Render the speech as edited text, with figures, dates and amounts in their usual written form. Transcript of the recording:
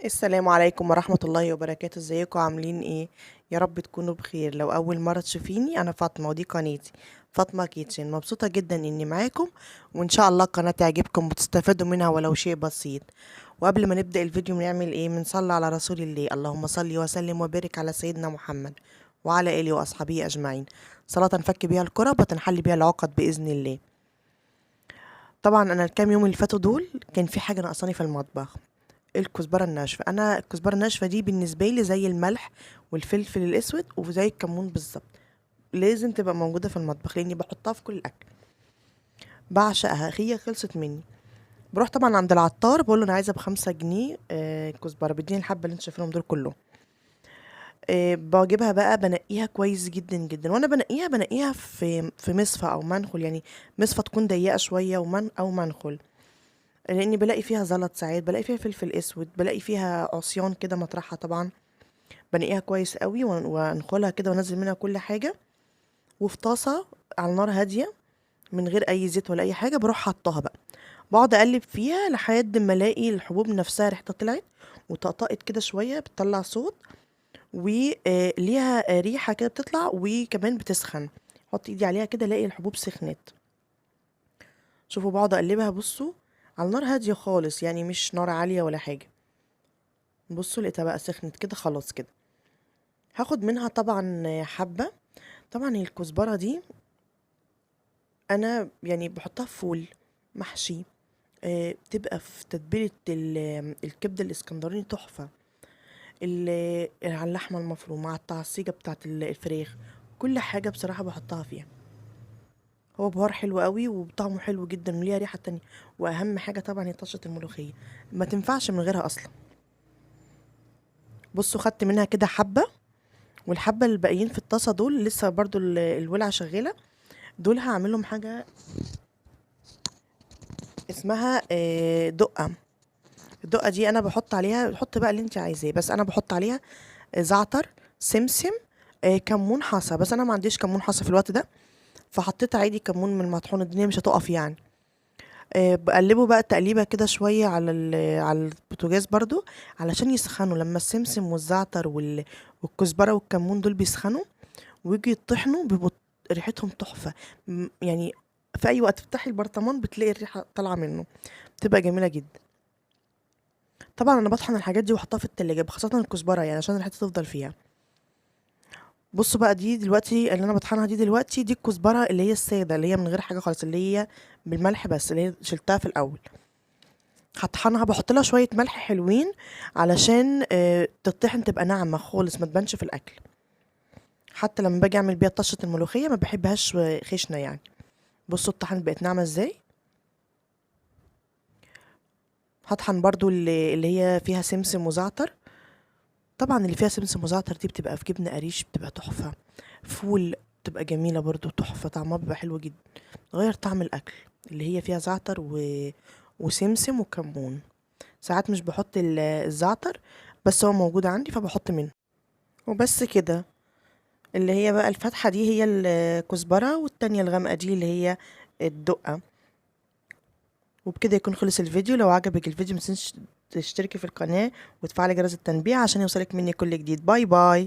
السلام عليكم ورحمة الله وبركاته. ازيكم عاملين ايه؟ يا رب تكونوا بخير. لو اول مرة تشوفيني انا فاطمة ودي قناتي فاطمة كيتشن. مبسوطة جدا اني معاكم وان شاء الله القناة تعجبكم وتستفادوا منها ولو شيء بسيط. وقبل ما نبدأ الفيديو بنعمل ايه؟ بنصلي على رسول الله. اللهم صل وسلم وبارك على سيدنا محمد وعلى اله واصحابه اجمعين، صلاة تنفك بها الكرب وتنحل بها العقد بإذن الله. طبعا انا الكام يوم اللي فاتوا دول كان في حاجة ناقصاني في المطبخ، الكزبرة الناشفة. أنا الكزبرة الناشفة دي بالنسبة لي زي الملح والفلفل الأسود وزي الكمون بالظبط، لازم تبقى موجودة في المطبخ لأني بحطها في كل الأكل، بعشقها. هي خلصت مني، بروح طبعا عند العطار بقول له أنا عايزة ب5 جنيه كزبرة، بيديني الحبة اللي انتوا شايفينهم دول كلهم. بجيبها بقى بنقيها كويس جدا جدا، وانا بنقيها في مصفى او منخل، يعني مصفى تكون ضيقة شوية او منخل، لاني بلاقي فيها زلط، ساعات بلاقي فيها فلفل اسود، بلاقي فيها عصيان كده مطرحها طبعا. بنقيها كويس قوي وانخلها كده وانزل منها كل حاجه، وفي طاسه على نار هاديه من غير اي زيت ولا اي حاجه بروح حطها بقى، بقعد اقلب فيها لحد ما الاقي الحبوب نفسها ريحتها طلعت وطقطقت كده شويه، بتطلع صوت وليها ريحه كده بتطلع وكمان بتسخن. احط ايدي عليها كده الاقي الحبوب سخنت. شوفوا بقعد اقلبها، بصوا على نار هاديه خالص، يعني مش نار عاليه ولا حاجه. بصوا لقيتها بقى سخنت كده، خلاص كده هاخد منها طبعا حبه. طبعا الكزبرة دي انا يعني بحطها في فول محشي، بتبقى في تتبيلة الكبدة الاسكندراني تحفة. على اللحمة المفرومة، مع التعصيجة بتاعت الفراخ، كل حاجة بصراحة بحطها فيها. هو بهار حلو قوي وطعمه حلو جدا وليها ريحة تانية. واهم حاجة طبعا هي طشة الملوخية، ما تنفعش من غيرها اصلا. بصوا خدت منها كده حبة، والحبة الباقيين في الطاسة دول لسه برضو الولعة شغالة، دول هعملهم حاجة اسمها دقة. الدقة دي انا بحط عليها، بحط بقى اللي انت عايزاه، بس انا بحط عليها زعتر، سمسم، كمون حصى، بس انا ما عنديش كمون حصى في الوقت ده، فحطيت عادي كمون من المطحون، الدنيا مش هتقف يعني. بقلبه بقى تقليبه كده شويه على البوتاجاز برضو علشان يسخنوا. لما السمسم والزعتر والكزبره والكمون دول بيسخنوا ويجي يطحنوا بيبقوا ريحتهم تحفه. يعني في اي وقت تفتحي البرطمان بتلاقي الريحه طالعه منه، بتبقى جميله جدا. طبعا انا بطحن الحاجات دي واحطها في التلاجة، خاصة الكزبرة يعني عشان ريحتها تفضل فيها. بصوا بقى دي دلوقتي اللي انا بطحنها دي دلوقتي، دي الكزبرة اللي هي السادة اللي هي من غير حاجة خالص، اللي هي بالملح بس، اللي هي شلتها في الاول. هطحنها، بحط لها شوية ملح حلوين علشان تطحن تبقى ناعمة خالص، ما تبانش في الاكل. حتى لما باجي اعمل بيها طشة الملوخية ما بحبهاش خشنة يعني. بصوا الطحن بقت ناعمة ازاي. هطحن برضو اللي هي فيها سمسم وزعتر. طبعا اللي فيها سمسم وزعتر دي بتبقى في جبنة قريش، بتبقى تحفة. فول بتبقى جميلة برضو تحفة، طعمها بيبقى حلو جدا، غير طعم الأكل. اللي هي فيها زعتر وسمسم وكمون. ساعات مش بحط الزعتر، بس هو موجود عندي فبحط منه. وبس كده. اللي هي بقى الفاتحة دي هي الكزبرة، والتانية الغامقة دي اللي هي الدقة. وبكده يكون خلص الفيديو. لو عجبك الفيديو متنسيش تشتركي في القناة وتفعلي جرس التنبيه عشان يوصلك مني كل جديد. باي باي.